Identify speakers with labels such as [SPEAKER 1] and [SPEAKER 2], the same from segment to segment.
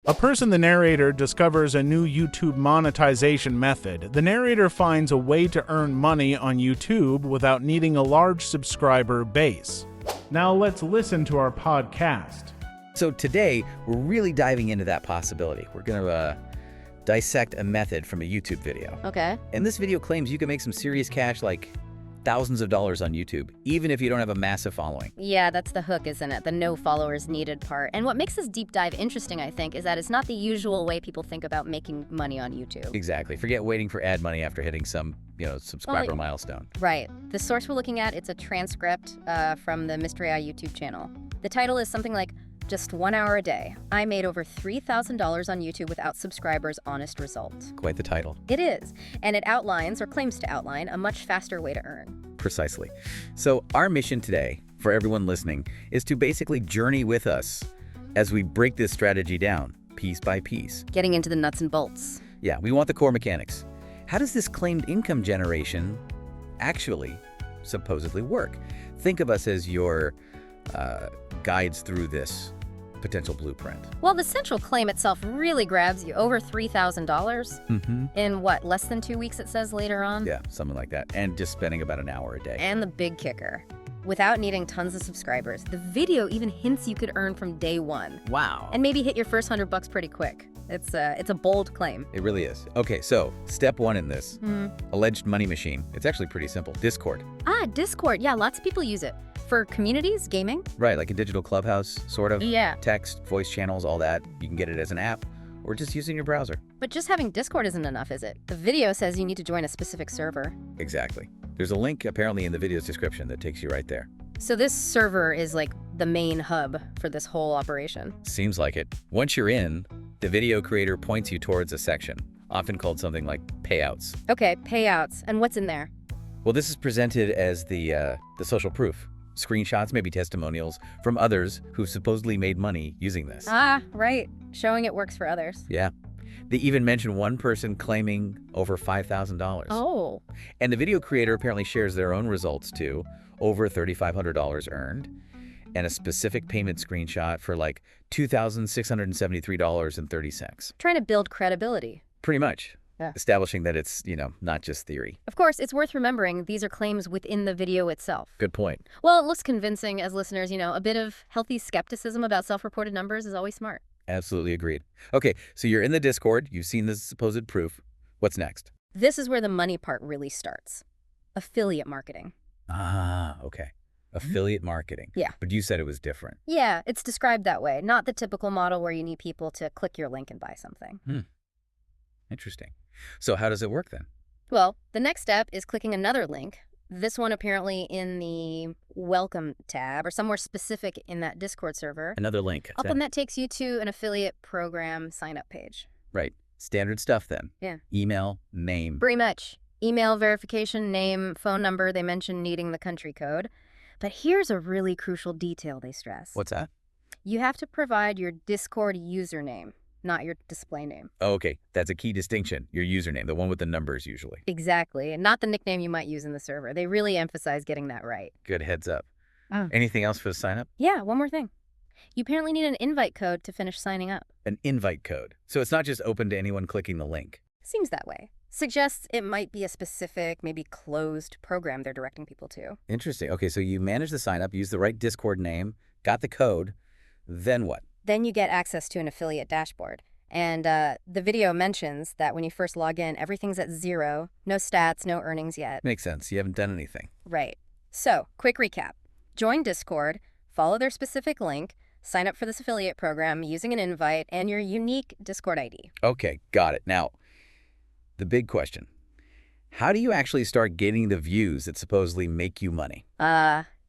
[SPEAKER 1] A person, the narrator, discovers a new YouTube monetization method. The narrator finds a way to earn money on YouTube without needing a large subscriber base. Now let's listen to our podcast.
[SPEAKER 2] So today, we're really diving into that possibility. We're going to dissect a method from a YouTube video.
[SPEAKER 3] Okay.
[SPEAKER 2] And this video claims you can make some serious cash, like thousands of dollars on YouTube, even if you don't have a massive following.
[SPEAKER 3] Yeah, that's the hook, isn't it? The no followers needed part. And what makes this deep dive interesting, I think, is that it's not the usual way people think about making money on YouTube.
[SPEAKER 2] Exactly. Forget waiting for ad money after hitting some, subscriber milestone.
[SPEAKER 3] Right. The source we're looking at, it's a transcript from the Mystery Eye YouTube channel. The title is something like, "Just 1 hour a day. I made over $3,000 on YouTube without subscribers. Honest result."
[SPEAKER 2] Quite the title.
[SPEAKER 3] It is. And it outlines, or claims to outline, a much faster way to earn.
[SPEAKER 2] Precisely. So our mission today, for everyone listening, is to basically journey with us as we break this strategy down, piece by piece.
[SPEAKER 3] Getting into the nuts and bolts.
[SPEAKER 2] Yeah, we want the core mechanics. How does this claimed income generation actually supposedly work? Think of us as your guides through this potential blueprint.
[SPEAKER 3] Well, the central claim itself really grabs you, over $3,000 in what, less than 2 weeks, it says later on?
[SPEAKER 2] Yeah, something like that. And just spending about an hour a day.
[SPEAKER 3] And the big kicker, without needing tons of subscribers, the video even hints you could earn from day one.
[SPEAKER 2] Wow.
[SPEAKER 3] And maybe hit your first $100 pretty quick. It's a bold claim.
[SPEAKER 2] It really is. Okay, so step one in this, alleged money machine. It's actually pretty simple. Discord.
[SPEAKER 3] Discord. Yeah, lots of people use it. For communities, gaming.
[SPEAKER 2] Right, like a digital clubhouse, sort of.
[SPEAKER 3] Yeah.
[SPEAKER 2] Text, voice channels, all that. You can get it as an app or just using your browser.
[SPEAKER 3] But just having Discord isn't enough, is it? The video says you need to join a specific server.
[SPEAKER 2] Exactly. There's a link apparently in the video's description that takes you right there.
[SPEAKER 3] So this server is like the main hub for this whole operation.
[SPEAKER 2] Seems like it. Once you're in, the video creator points you towards a section, often called something like payouts.
[SPEAKER 3] Okay, payouts. And what's in there?
[SPEAKER 2] Well, this is presented as the social proof. Screenshots, maybe testimonials from others who've supposedly made money using this.
[SPEAKER 3] Right. Showing it works for others.
[SPEAKER 2] Yeah. They even mention one person claiming over $5,000.
[SPEAKER 3] Oh.
[SPEAKER 2] And the video creator apparently shares their own results too, over $3,500 earned, and a specific payment screenshot for like $2,673.30.
[SPEAKER 3] Trying to build credibility.
[SPEAKER 2] Pretty much.
[SPEAKER 3] Yeah.
[SPEAKER 2] Establishing that it's, not just theory.
[SPEAKER 3] Of course, it's worth remembering these are claims within the video itself.
[SPEAKER 2] Good point.
[SPEAKER 3] Well, it looks convincing as listeners, a bit of healthy skepticism about self-reported numbers is always smart.
[SPEAKER 2] Absolutely agreed. Okay, so you're in the Discord. You've seen this supposed proof. What's next?
[SPEAKER 3] This is where the money part really starts. Affiliate marketing.
[SPEAKER 2] Okay. Affiliate marketing.
[SPEAKER 3] Yeah.
[SPEAKER 2] But you said it was different.
[SPEAKER 3] Yeah, it's described that way. Not the typical model where you need people to click your link and buy something.
[SPEAKER 2] Interesting. So how does it work then?
[SPEAKER 3] Well, the next step is clicking another link. This one apparently in the Welcome tab or somewhere specific in that Discord server.
[SPEAKER 2] Another link.
[SPEAKER 3] And that takes you to an affiliate program sign-up page.
[SPEAKER 2] Right. Standard stuff then.
[SPEAKER 3] Yeah.
[SPEAKER 2] Email, name.
[SPEAKER 3] Pretty much. Email verification, name, phone number. They mention needing the country code. But here's a really crucial detail they stress.
[SPEAKER 2] What's that?
[SPEAKER 3] You have to provide your Discord username, not your display name.
[SPEAKER 2] Oh, okay. That's a key distinction. Your username, the one with the numbers usually.
[SPEAKER 3] Exactly. And not the nickname you might use in the server. They really emphasize getting that right.
[SPEAKER 2] Good heads up.
[SPEAKER 3] Oh.
[SPEAKER 2] Anything else for the sign up?
[SPEAKER 3] Yeah, one more thing. You apparently need an invite code to finish signing up.
[SPEAKER 2] An invite code. So it's not just open to anyone clicking the link.
[SPEAKER 3] Seems that way. Suggests it might be a specific, maybe closed program they're directing people to.
[SPEAKER 2] Interesting. Okay, so you manage the sign up, use the right Discord name, got the code, then what?
[SPEAKER 3] Then you get access to an affiliate dashboard. And the video mentions that when you first log in, everything's at 0, no stats, no earnings yet.
[SPEAKER 2] Makes sense. You haven't done anything.
[SPEAKER 3] Right. So, quick recap. Join Discord, follow their specific link, sign up for this affiliate program using an invite, and your unique Discord ID.
[SPEAKER 2] Okay, got it. Now, the big question. How do you actually start getting the views that supposedly make you money?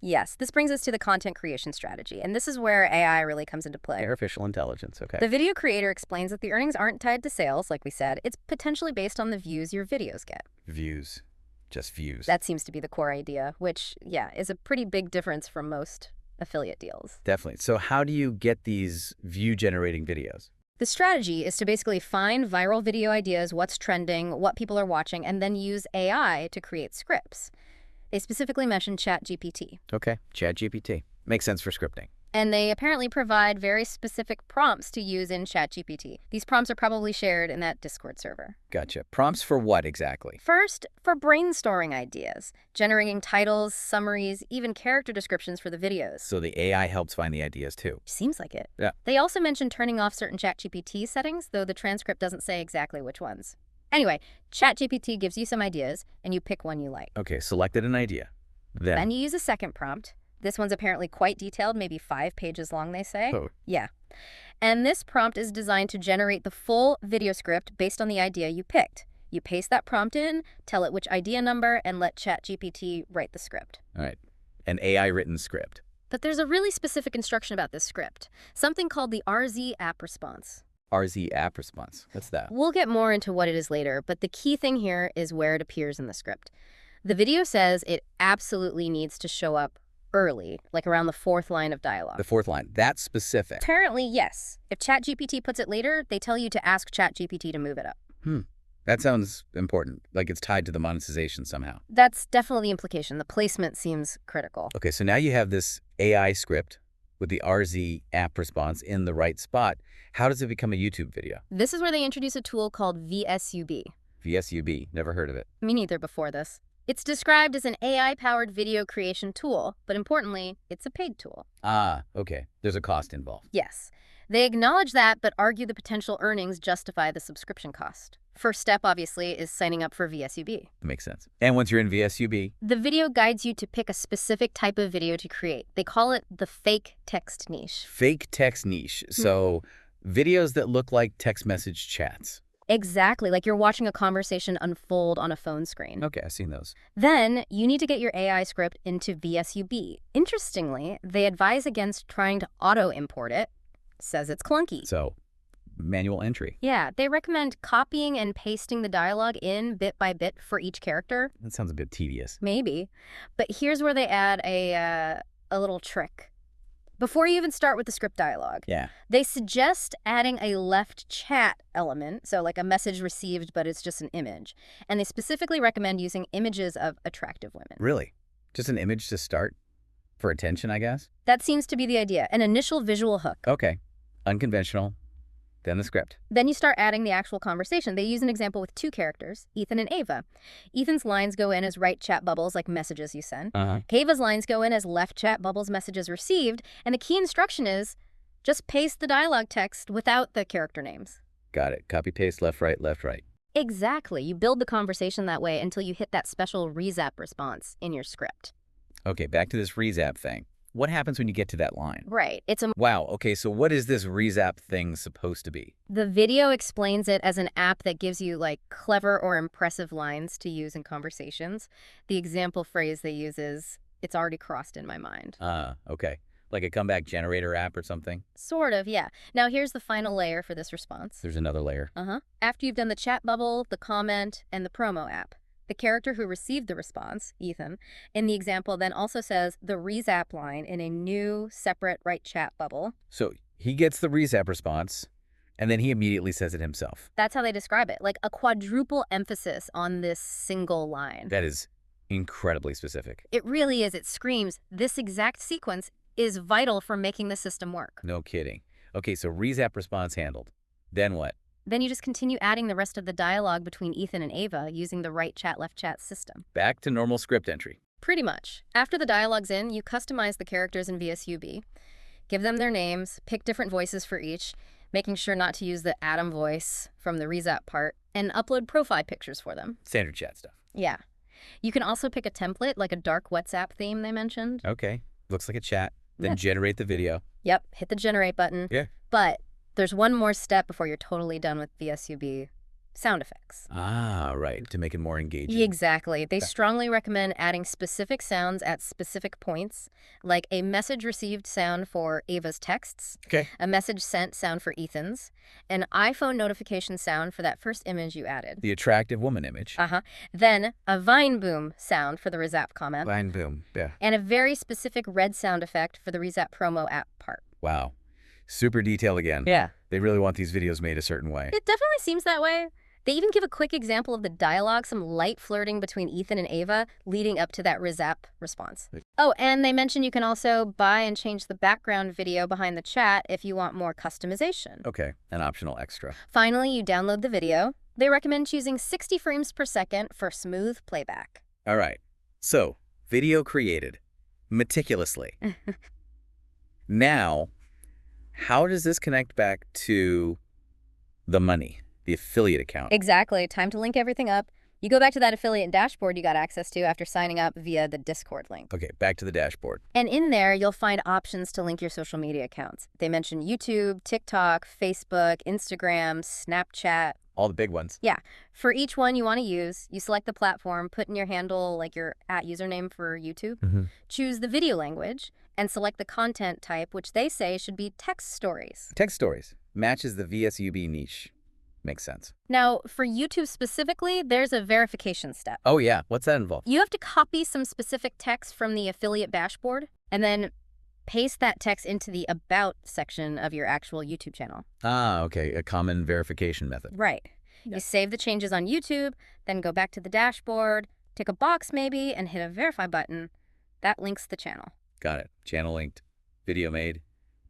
[SPEAKER 3] Yes, this brings us to the content creation strategy, and this is where AI really comes into play.
[SPEAKER 2] Artificial intelligence, okay.
[SPEAKER 3] The video creator explains that the earnings aren't tied to sales, like we said. It's potentially based on the views your videos get.
[SPEAKER 2] Views. Just views.
[SPEAKER 3] That seems to be the core idea, which, yeah, is a pretty big difference from most affiliate deals.
[SPEAKER 2] Definitely. So how do you get these view-generating videos?
[SPEAKER 3] The strategy is to basically find viral video ideas, what's trending, what people are watching, and then use AI to create scripts. They specifically mentioned ChatGPT.
[SPEAKER 2] Okay, ChatGPT. Makes sense for scripting.
[SPEAKER 3] And they apparently provide very specific prompts to use in ChatGPT. These prompts are probably shared in that Discord server.
[SPEAKER 2] Gotcha. Prompts for what exactly?
[SPEAKER 3] First, for brainstorming ideas, generating titles, summaries, even character descriptions for the videos.
[SPEAKER 2] So the AI helps find the ideas too.
[SPEAKER 3] Seems like it.
[SPEAKER 2] Yeah.
[SPEAKER 3] They also mentioned turning off certain ChatGPT settings, though the transcript doesn't say exactly which ones. Anyway, ChatGPT gives you some ideas, and you pick one you like.
[SPEAKER 2] Okay, selected an idea.
[SPEAKER 3] Then you use a second prompt. This one's apparently quite detailed, maybe 5 pages long, they say.
[SPEAKER 2] Oh.
[SPEAKER 3] Yeah. And this prompt is designed to generate the full video script based on the idea you picked. You paste that prompt in, tell it which idea number, and let ChatGPT write the script.
[SPEAKER 2] All right. An AI-written script.
[SPEAKER 3] But there's a really specific instruction about this script, something called the RZ app response.
[SPEAKER 2] RZ app response. What's that?
[SPEAKER 3] We'll get more into what it is later, but the key thing here is where it appears in the script. The video says it absolutely needs to show up early, like around the 4th line of dialogue.
[SPEAKER 2] The 4th line. That's specific.
[SPEAKER 3] Apparently, yes. If ChatGPT puts it later, they tell you to ask ChatGPT to move it up.
[SPEAKER 2] That sounds important, like it's tied to the monetization somehow.
[SPEAKER 3] That's definitely the implication. The placement seems critical.
[SPEAKER 2] Okay, so now you have this AI script with the RZ app response in the right spot. How does it become a YouTube video?
[SPEAKER 3] This is where they introduce a tool called VSUB.
[SPEAKER 2] VSUB. Never heard of it.
[SPEAKER 3] Me neither before this. It's described as an AI-powered video creation tool, but importantly, it's a paid tool.
[SPEAKER 2] Ah, okay. There's a cost involved.
[SPEAKER 3] Yes. They acknowledge that, but argue the potential earnings justify the subscription cost. First step, obviously, is signing up for VSUB.
[SPEAKER 2] Makes sense. And once you're in VSUB,
[SPEAKER 3] The video guides you to pick a specific type of video to create. They call it the fake text niche.
[SPEAKER 2] fake text niche. So videos that look like text message chats.
[SPEAKER 3] Exactly, like you're watching a conversation unfold on a phone screen.
[SPEAKER 2] Okay, I've seen those.
[SPEAKER 3] Then, you need to get your AI script into VSUB. Interestingly, they advise against trying to auto-import it. Says it's clunky.
[SPEAKER 2] So, manual entry.
[SPEAKER 3] Yeah, they recommend copying and pasting the dialogue in bit by bit for each character.
[SPEAKER 2] That sounds a bit tedious.
[SPEAKER 3] Maybe. But here's where they add a little trick. Before you even start with the script dialogue,
[SPEAKER 2] Yeah.
[SPEAKER 3] they suggest adding a left chat element, so like a message received, but it's just an image. And they specifically recommend using images of attractive women.
[SPEAKER 2] Really? Just an image to start? For attention, I guess?
[SPEAKER 3] That seems to be the idea, an initial visual hook.
[SPEAKER 2] Okay. Unconventional. Then the script.
[SPEAKER 3] Then you start adding the actual conversation. They use an example with 2 characters, Ethan and Ava. Ethan's lines go in as right chat bubbles, like messages you send. Ava's lines go in as left chat bubbles, messages received. And the key instruction is just paste the dialogue text without the character names.
[SPEAKER 2] Got it. Copy, paste, left, right, left, right.
[SPEAKER 3] Exactly. You build the conversation that way until you hit that special rezap response in your script.
[SPEAKER 2] Okay, back to this rezap thing. What happens when you get to that line?
[SPEAKER 3] Right.
[SPEAKER 2] Wow, okay, so what is this rezap thing supposed to be?
[SPEAKER 3] The video explains it as an app that gives you like clever or impressive lines to use in conversations. The example phrase they use is, "It's already crossed in my mind."
[SPEAKER 2] Okay. Like a comeback generator app or something?
[SPEAKER 3] Sort of, yeah. Now here's the final layer for this response.
[SPEAKER 2] There's another layer.
[SPEAKER 3] After you've done the chat bubble, the comment, and the promo app, the character who received the response, Ethan, in the example then also says the rezap line in a new, separate right chat bubble.
[SPEAKER 2] So he gets the rezap response, and then he immediately says it himself.
[SPEAKER 3] That's how they describe it, like a quadruple emphasis on this single line.
[SPEAKER 2] That is incredibly specific.
[SPEAKER 3] It really is. It screams, this exact sequence is vital for making the system work.
[SPEAKER 2] No kidding. Okay, so rezap response handled. Then what?
[SPEAKER 3] Then you just continue adding the rest of the dialogue between Ethan and Ava using the right chat, left chat system.
[SPEAKER 2] Back to normal script entry.
[SPEAKER 3] Pretty much. After the dialogue's in, you customize the characters in VSUB, give them their names, pick different voices for each, making sure not to use the Adam voice from the rezap part, and upload profile pictures for them.
[SPEAKER 2] Standard chat stuff.
[SPEAKER 3] Yeah. You can also pick a template, like a dark WhatsApp theme they mentioned.
[SPEAKER 2] Okay, looks like a chat. Then
[SPEAKER 3] Yeah.
[SPEAKER 2] generate the video.
[SPEAKER 3] Yep, hit the generate button.
[SPEAKER 2] Yeah.
[SPEAKER 3] But there's one more step before you're totally done with VSUB. Sound effects.
[SPEAKER 2] Ah, right, to make it more engaging.
[SPEAKER 3] Exactly. They strongly recommend adding specific sounds at specific points, like a message received sound for Ava's texts,
[SPEAKER 2] Okay.
[SPEAKER 3] a message sent sound for Ethan's, an iPhone notification sound for that first image you added.
[SPEAKER 2] The attractive woman image.
[SPEAKER 3] Then a Vine boom sound for the Rezap comment,
[SPEAKER 2] Line boom. Yeah.
[SPEAKER 3] and a very specific red sound effect for the Rezap promo app part.
[SPEAKER 2] Wow. Super detailed again.
[SPEAKER 3] Yeah.
[SPEAKER 2] They really want these videos made a certain way.
[SPEAKER 3] It definitely seems that way. They even give a quick example of the dialogue, some light flirting between Ethan and Ava leading up to that Rizap response. Oh, and they mention you can also buy and change the background video behind the chat if you want more customization.
[SPEAKER 2] Okay, an optional extra.
[SPEAKER 3] Finally, you download the video. They recommend choosing 60 frames per second for smooth playback.
[SPEAKER 2] All right, so video created meticulously. Now, how does this connect back to the money, the affiliate account?
[SPEAKER 3] Exactly. Time to link everything up. You go back to that affiliate dashboard you got access to after signing up via the Discord link.
[SPEAKER 2] Okay, back to the dashboard.
[SPEAKER 3] And in there, you'll find options to link your social media accounts. They mention YouTube, TikTok, Facebook, Instagram, Snapchat.
[SPEAKER 2] All the big ones.
[SPEAKER 3] Yeah. For each one you want to use, you select the platform, put in your handle, like your @username for YouTube, choose the video language, and select the content type, which they say should be text stories.
[SPEAKER 2] Text stories. Matches the VSUB niche. Makes sense.
[SPEAKER 3] Now, for YouTube specifically, there's a verification step.
[SPEAKER 2] Oh, yeah. What's that involve?
[SPEAKER 3] You have to copy some specific text from the affiliate dashboard and then paste that text into the About section of your actual YouTube channel.
[SPEAKER 2] Ah, okay. A common verification method.
[SPEAKER 3] Right.
[SPEAKER 2] Yeah.
[SPEAKER 3] You save the changes on YouTube, then go back to the dashboard, tick a box maybe, and hit a verify button. That links the channel.
[SPEAKER 2] Got it. Channel linked. Video made.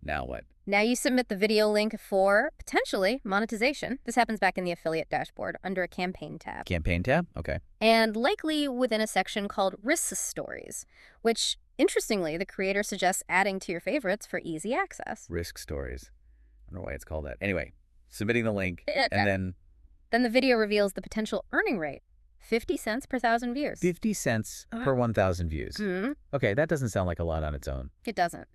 [SPEAKER 2] Now what?
[SPEAKER 3] Now you submit the video link for, potentially, monetization. This happens back in the affiliate dashboard under a campaign tab.
[SPEAKER 2] Campaign tab? Okay.
[SPEAKER 3] And likely within a section called Risk Stories, which, interestingly, the creator suggests adding to your favorites for easy access.
[SPEAKER 2] Risk stories. I don't know why it's called that. Anyway, submitting the link, and then...
[SPEAKER 3] Then the video reveals the potential earning rate. 50 cents per 1,000 views.
[SPEAKER 2] 50 cents per 1,000 views. Okay, that doesn't sound like a lot on its own.
[SPEAKER 3] It doesn't.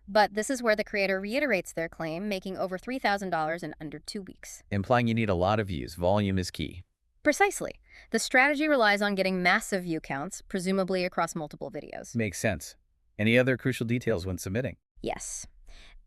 [SPEAKER 3] But this is where the creator reiterates their claim, making over $3,000 in under 2 weeks.
[SPEAKER 2] Implying you need a lot of views. Volume is key.
[SPEAKER 3] Precisely. The strategy relies on getting massive view counts, presumably across multiple videos.
[SPEAKER 2] Makes sense. Any other crucial details when submitting?
[SPEAKER 3] Yes.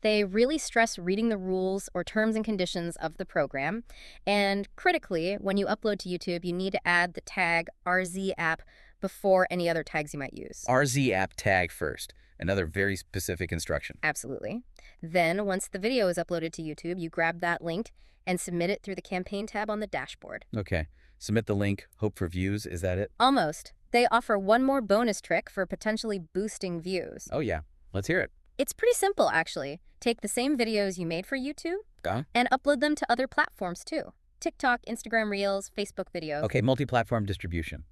[SPEAKER 3] They really stress reading the rules or terms and conditions of the program. And critically, when you upload to YouTube, you need to add the tag RZ app before any other tags you might use.
[SPEAKER 2] RZ app tag first. Another very specific instruction.
[SPEAKER 3] Absolutely. Then, once the video is uploaded to YouTube, you grab that link and submit it through the campaign tab on the dashboard.
[SPEAKER 2] Okay. Submit the link, hope for views. Is that it?
[SPEAKER 3] Almost. They offer one more bonus trick for potentially boosting views.
[SPEAKER 2] Oh, yeah. Let's hear it.
[SPEAKER 3] It's pretty simple, actually. Take the same videos you made for YouTube and upload them to other platforms, too. TikTok, Instagram Reels, Facebook videos.
[SPEAKER 2] Okay, multi-platform distribution.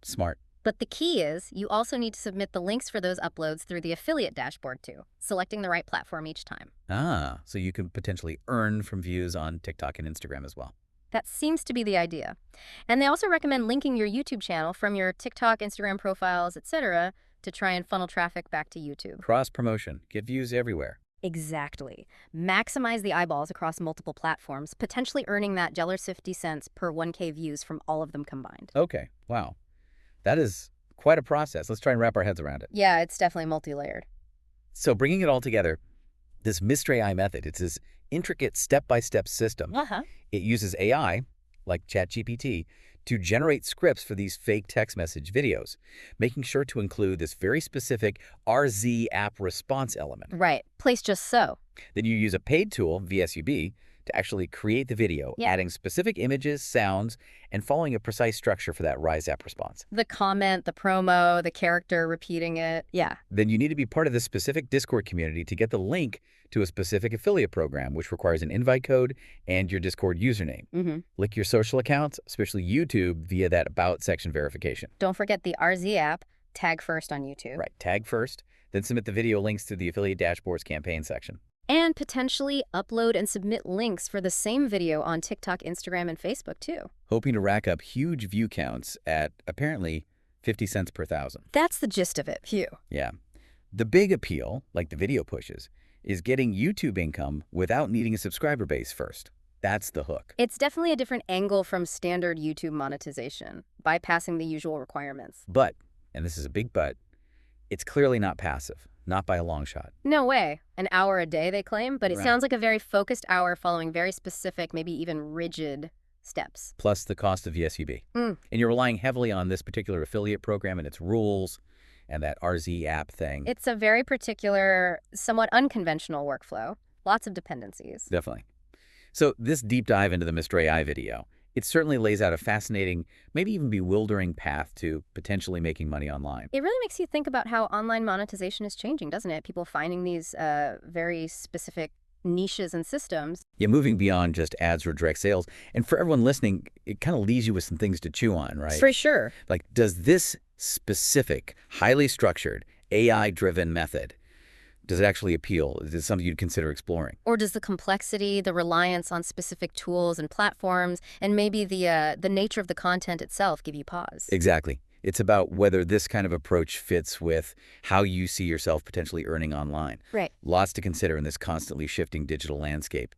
[SPEAKER 2] Smart.
[SPEAKER 3] But the key is you also need to submit the links for those uploads through the affiliate dashboard, too, selecting the right platform each time.
[SPEAKER 2] Ah, so you can potentially earn from views on TikTok and Instagram as well.
[SPEAKER 3] That seems to be the idea. And they also recommend linking your YouTube channel from your TikTok, Instagram profiles, etc., to try and funnel traffic back to YouTube.
[SPEAKER 2] Cross-promotion. Get views everywhere.
[SPEAKER 3] Exactly. Maximize the eyeballs across multiple platforms, potentially earning that jeller's 50 cents per 1K views from all of them combined.
[SPEAKER 2] Okay. Wow. That is quite a process. Let's try and wrap our heads around it.
[SPEAKER 3] Yeah, it's definitely multi-layered.
[SPEAKER 2] So bringing it all together, this Mystery AI method, it's this intricate step-by-step system. It uses AI, like ChatGPT, to generate scripts for these fake text message videos, making sure to include this very specific RZ app response element.
[SPEAKER 3] Right. Placed just so.
[SPEAKER 2] Then you use a paid tool, VSUB, to actually create the video, adding specific images, sounds, and following a precise structure for that Rise app response.
[SPEAKER 3] The comment, the promo, the character repeating it. Yeah.
[SPEAKER 2] Then you need to be part of this specific Discord community to get the link to a specific affiliate program, which requires an invite code and your Discord username. Link your social accounts, especially YouTube, via that About section verification.
[SPEAKER 3] Don't forget the RZ app, tag first on YouTube.
[SPEAKER 2] Right, tag first, then submit the video links to the affiliate dashboard's campaign section.
[SPEAKER 3] And potentially upload and submit links for the same video on TikTok, Instagram, and Facebook, too.
[SPEAKER 2] Hoping to rack up huge view counts at, apparently, 50 cents per 1,000.
[SPEAKER 3] That's the gist of it. Phew.
[SPEAKER 2] Yeah. The big appeal, like the video pushes, is getting YouTube income without needing a subscriber base first. That's the hook.
[SPEAKER 3] It's definitely a different angle from standard YouTube monetization, bypassing the usual requirements.
[SPEAKER 2] But, and this is a big but, it's clearly not passive. Not by a long shot.
[SPEAKER 3] No way. An hour a day, they claim, but it sounds like a very focused hour following very specific, maybe even rigid steps.
[SPEAKER 2] Plus the cost of VSUB. And you're relying heavily on this particular affiliate program and its rules and that RZ app thing.
[SPEAKER 3] It's a very particular, somewhat unconventional workflow. Lots of dependencies.
[SPEAKER 2] Definitely. So this deep dive into the Mystery AI video, It certainly lays out a fascinating, maybe even bewildering path to potentially making money online.
[SPEAKER 3] It really makes you think about how online monetization is changing, doesn't it? People finding these very specific niches and systems.
[SPEAKER 2] Yeah, moving beyond just ads or direct sales. And for everyone listening, it kind of leaves you with some things to chew on, right?
[SPEAKER 3] For sure.
[SPEAKER 2] Like, does this specific, highly structured, AI-driven method, does it actually appeal? Is it something you'd consider exploring?
[SPEAKER 3] Or does the complexity, the reliance on specific tools and platforms, and maybe the nature of the content itself give you pause?
[SPEAKER 2] Exactly. It's about whether this kind of approach fits with how you see yourself potentially earning online.
[SPEAKER 3] Right.
[SPEAKER 2] Lots to consider in this constantly shifting digital landscape.